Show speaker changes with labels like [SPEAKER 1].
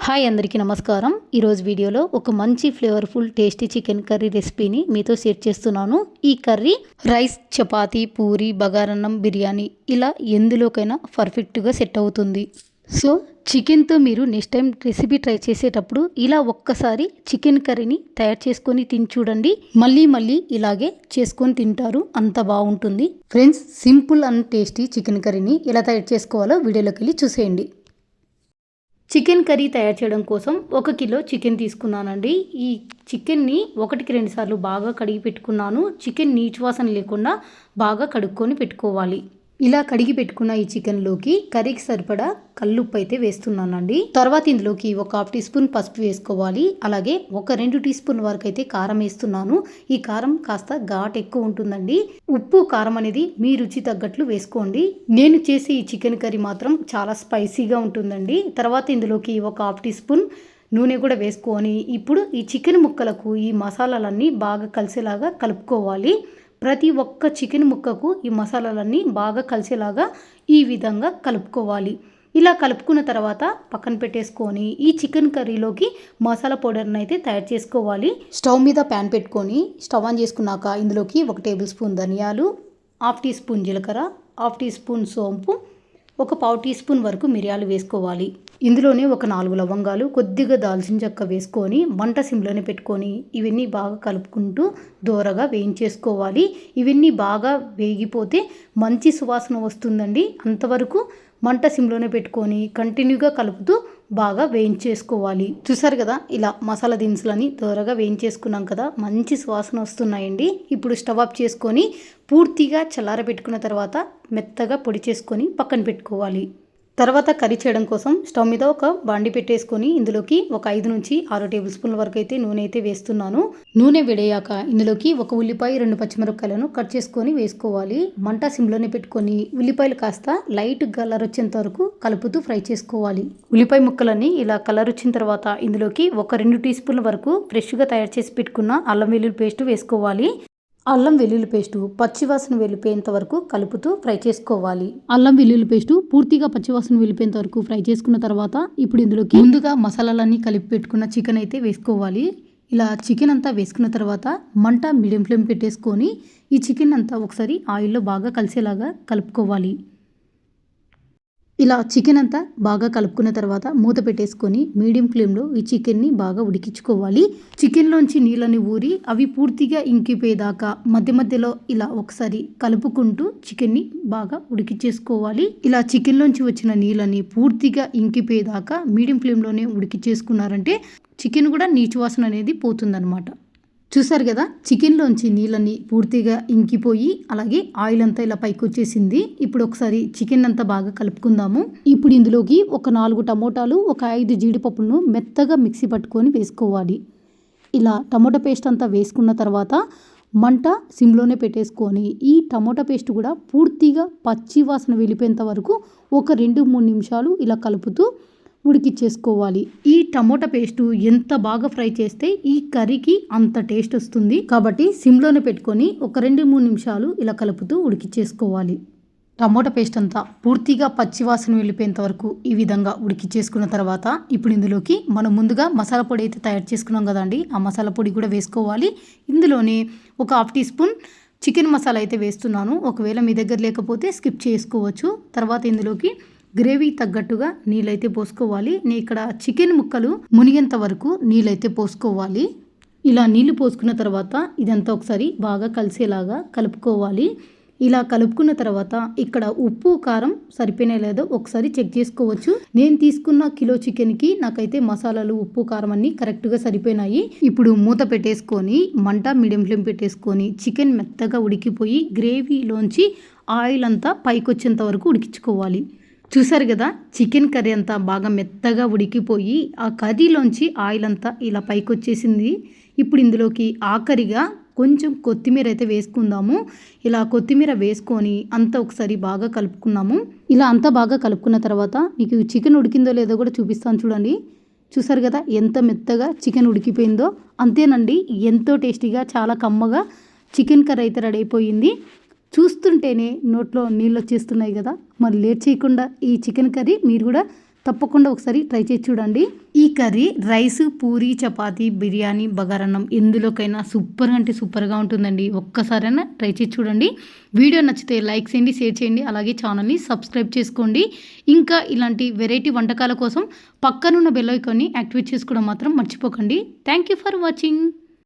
[SPEAKER 1] Hi అందరికీ నమస్కారం. ఈరోజు వీడియోలో ఒక మంచి ఫ్లేవర్ఫుల్ టేస్టీ చికెన్ కర్రీ రెసిపీని మీతో షేర్ చేస్తున్నాను. ఈ కర్రీ రైస్, చపాతీ, పూరి, బగారన్నం, బిర్యానీ ఇలా ఎందులోకైనా పర్ఫెక్ట్గా సెట్ అవుతుంది. సో చికెన్తో మీరు నెక్స్ట్ టైం రెసిపీ ట్రై చేసేటప్పుడు ఇలా ఒక్కసారి చికెన్ కర్రీని తయారు చేసుకొని తిని చూడండి. మళ్ళీ ఇలాగే చేసుకొని తింటారు, అంత బాగుంటుంది. Friends, simple and tasty chicken కర్రీని ఎలా తయారు చేసుకోవాలో వీడియోలోకి వెళ్ళి చూసేయండి. చికెన్ కర్రీ తయారు చేయడం కోసం 1 కిలో చికెన్ తీసుకున్నానండి. ఈ చికెన్ని 1కి 2 సార్లు బాగా కడిగి పెట్టుకున్నాను. చికెన్ నీచు వాసన లేకుండా బాగా కడుక్కొని పెట్టుకోవాలి. ఇలా కడిగి పెట్టుకున్న ఈ చికెన్లోకి కర్రీకి సరిపడా కల్లుప్పు అయితే వేస్తున్నానండి. తర్వాత ఇందులోకి ఒక 1/2 టీ స్పూన్ పసుపు వేసుకోవాలి. అలాగే ఒక 2 టీ స్పూన్ వరకు అయితే కారం వేస్తున్నాను. ఈ కారం కాస్త ఘాట్ ఎక్కువ ఉంటుందండి. ఉప్పు, కారం అనేది మీ రుచి తగ్గట్లు వేసుకోండి. నేను చేసే ఈ చికెన్ కర్రీ మాత్రం చాలా స్పైసీగా ఉంటుందండి. తర్వాత ఇందులోకి ఒక 1/2 టీ స్పూన్ నూనె కూడా వేసుకొని ఇప్పుడు ఈ చికెన్ ముక్కలకు ఈ మసాలాలన్నీ బాగా కలిసేలాగా కలుపుకోవాలి. ప్రతి ఒక్క చికెన్ ముక్కకు ఈ మసాలాలన్నీ బాగా కలిసేలాగా ఈ విధంగా కలుపుకోవాలి. ఇలా కలుపుకున్న తర్వాత పక్కన పెట్టేసుకొని ఈ చికెన్ కర్రీలోకి మసాలా పౌడర్ని అయితే తయారు చేసుకోవాలి. స్టవ్ మీద ప్యాన్ పెట్టుకొని స్టవ్ ఆన్ చేసుకున్నాక ఇందులోకి 1 టేబుల్ స్పూన్ ధనియాలు, 1/2 టీ స్పూన్ జీలకర్ర, 1/2 టీ స్పూన్ సోంపు, ఒక 1/4 టీ స్పూన్ వరకు మిరియాలు వేసుకోవాలి. ఇందులోనే ఒక 4 లవంగాలు, కొద్దిగా దాల్చిన చెక్క వేసుకొని మంట సిమ్లోనే పెట్టుకొని ఇవన్నీ బాగా కలుపుకుంటూ దోరగా వేయించేసుకోవాలి. ఇవన్నీ బాగా వేగిపోతే మంచి సువాసన వస్తుందండి. అంతవరకు మంట సిమ్లోనే పెట్టుకొని కంటిన్యూగా కలుపుతూ బాగా వేయించేసుకోవాలి. చూసారు కదా, ఇలా మసాలా దినుసులని దోరగా వేయించేసుకున్నాం కదా, మంచి సువాసన వస్తున్నాయండి. ఇప్పుడు స్టవ్ ఆఫ్ చేసుకొని పూర్తిగా చల్లారబెట్టుకున్న తర్వాత మెత్తగా పొడి చేసుకొని పక్కన పెట్టుకోవాలి. తర్వాత కర్రీ చేయడం కోసం స్టవ్ మీద ఒక బాండి పెట్టేసుకొని ఇందులోకి ఒక 5 నుంచి 6 టేబుల్ స్పూన్ల వరకు అయితే నూనె అయితే వేస్తున్నాను. నూనె వేడయ్యాక ఇందులోకి ఒక ఉల్లిపాయ, 2 పచ్చిమిరపకాయలను కట్ చేసుకొని వేసుకోవాలి. మంట సిమ్లోనే పెట్టుకొని ఉల్లిపాయలు కాస్త లైట్ కలర్ వచ్చేంత వరకు కలుపుతూ ఫ్రై చేసుకోవాలి. ఉల్లిపాయ ముక్కలన్నీ ఇలా కలర్ వచ్చిన తర్వాత ఇందులోకి ఒక 2 టీ స్పూన్ల వరకు ఫ్రెష్గా తయారు చేసి పెట్టుకున్న అల్లం వెల్లుల్లి పేస్ట్ వేసుకోవాలి. అల్లం వెల్లుల్లి పేస్టు పచ్చివాసన వెళ్ళిపోయేంత వరకు కలుపుతూ ఫ్రై చేసుకోవాలి. అల్లం వెల్లుల్లి పేస్టు పూర్తిగా పచ్చివాసన వెళ్ళిపోయేంత వరకు ఫ్రై చేసుకున్న తర్వాత ఇప్పుడు ఇందులోకి ముందుగా మసాలాలన్నీ కలిపి పెట్టుకున్న చికెన్ అయితే వేసుకోవాలి. ఇలా చికెన్ అంతా వేసుకున్న తర్వాత మంట మీడియం ఫ్లేమ్ పెట్టేసుకొని ఈ చికెన్ అంతా ఒకసారి ఆయిల్లో బాగా కలిసేలాగా కలుపుకోవాలి. ఇలా చికెన్ అంతా బాగా కలుపుకున్న తర్వాత మూత పెట్టేసుకొని మీడియం ఫ్లేమ్లో ఈ చికెన్ని బాగా ఉడికించుకోవాలి. చికెన్లోంచి నీళ్ళని ఊరి అవి పూర్తిగా ఇంకిపోయేదాకా మధ్య మధ్యలో ఇలా ఒకసారి కలుపుకుంటూ చికెన్ని బాగా ఉడికించేసుకోవాలి. ఇలా చికెన్లోంచి వచ్చిన నీళ్ళని పూర్తిగా ఇంకిపోయేదాకా మీడియం ఫ్లేమ్లోనే ఉడికించేసుకున్నారంటే చికెన్ కూడా నీచు వాసన అనేది పోతుందన్నమాట. చూసారు కదా, చికెన్లోంచి నీళ్ళని పూర్తిగా ఇంకిపోయి అలాగే ఆయిల్ అంతా ఇలా పైకి వచ్చేసింది. ఇప్పుడు ఒకసారి చికెన్ అంతా బాగా కలుపుకుందాము. ఇప్పుడు ఇందులోకి ఒక 4 టమోటాలు, ఒక 5 జీడిపప్పులను మెత్తగా మిక్సీ పట్టుకొని వేసుకోవాలి. ఇలా టమోటా పేస్ట్ అంతా వేసుకున్న తర్వాత మంట సిమ్లోనే పెట్టేసుకొని ఈ టమోటా పేస్ట్ కూడా పూర్తిగా పచ్చి వాసన వెళ్ళిపోయేంత వరకు ఒక 2-3 నిమిషాలు ఇలా కలుపుతూ ఉడికిచ్చేసుకోవాలి. ఈ టమోటా పేస్టు ఎంత బాగా ఫ్రై చేస్తే ఈ కర్రీకి అంత టేస్ట్ వస్తుంది. కాబట్టి సిమ్లోనే పెట్టుకొని ఒక 2-3 నిమిషాలు ఇలా కలుపుతూ ఉడికిచ్చేసుకోవాలి. టమోటా పేస్ట్ అంతా పూర్తిగా పచ్చివాసన వెళ్ళిపోయేంత వరకు ఈ విధంగా ఉడికిచ్చేసుకున్న తర్వాత ఇప్పుడు ఇందులోకి మనం ముందుగా మసాలా పొడి అయితే తయారు చేసుకున్నాం కదండి, ఆ మసాలా పొడి కూడా వేసుకోవాలి. ఇందులోనే ఒక 1/2 టీ స్పూన్ చికెన్ మసాలా అయితే వేస్తున్నాను. ఒకవేళ మీ దగ్గర లేకపోతే స్కిప్ చేసుకోవచ్చు. తర్వాత ఇందులోకి గ్రేవీ తగ్గట్టుగా నీళ్ళైతే పోసుకోవాలి. నేను ఇక్కడ చికెన్ ముక్కలు మునిగేంత వరకు నీళ్ళైతే పోసుకోవాలి. ఇలా నీళ్లు పోసుకున్న తర్వాత ఇదంతా ఒకసారి బాగా కలిసేలాగా కలుపుకోవాలి. ఇలా కలుపుకున్న తర్వాత ఇక్కడ ఉప్పు, కారం సరిపోయినా లేదో ఒకసారి చెక్ చేసుకోవచ్చు. నేను తీసుకున్న కిలో చికెన్కి నాకైతే మసాలాలు, ఉప్పు, కారం అన్నీ కరెక్ట్గా సరిపోయినాయి. ఇప్పుడు మూత పెట్టేసుకొని మంట మీడియం ఫ్లేమ్ పెట్టేసుకొని చికెన్ మెత్తగా ఉడికిపోయి గ్రేవీలోంచి ఆయిల్ అంతా పైకి వచ్చేంత వరకు ఉడికించుకోవాలి. చూసారు కదా, చికెన్ కర్రీ అంతా బాగా మెత్తగా ఉడికిపోయి ఆ కర్రీలోంచి ఆయిల్ అంతా ఇలా పైకి వచ్చేసింది. ఇప్పుడు ఇందులోకి ఆఖరిగా కొంచెం కొత్తిమీర అయితే వేసుకుందాము. ఇలా కొత్తిమీర వేసుకొని అంతా ఒకసారి బాగా కలుపుకున్నాము. ఇలా అంతా బాగా కలుపుకున్న తర్వాత మీకు చికెన్ ఉడికిందో లేదో కూడా చూపిస్తాను చూడండి. చూసారు కదా ఎంత మెత్తగా చికెన్ ఉడికిపోయిందో. అంతేనండి, ఎంతో టేస్టీగా చాలా కమ్మగా చికెన్ కర్రీ అయితే రెడీ అయిపోయింది. చూస్తుంటేనే నోట్లో నీళ్ళు వచ్చేస్తున్నాయి కదా. మరి లేట్ చేయకుండా ఈ చికెన్ కర్రీ మీరు కూడా తప్పకుండా ఒకసారి ట్రై చేసి చూడండి. ఈ కర్రీ రైస్, పూరి, చపాతీ, బిర్యానీ, బగారన్నం ఎందులోకైనా సూపర్గా అంటే సూపర్గా ఉంటుందండి. ఒక్కసారైనా ట్రై చేసి చూడండి. వీడియో నచ్చితే లైక్ చేయండి, షేర్ చేయండి, అలాగే ఛానల్ని సబ్స్క్రైబ్ చేసుకోండి. ఇంకా ఇలాంటి వెరైటీ వంటకాల కోసం పక్కనున్న బెల్ ఐకాన్ని యాక్టివేట్ చేసుకోవడం మాత్రం మర్చిపోకండి. Thank you for watching.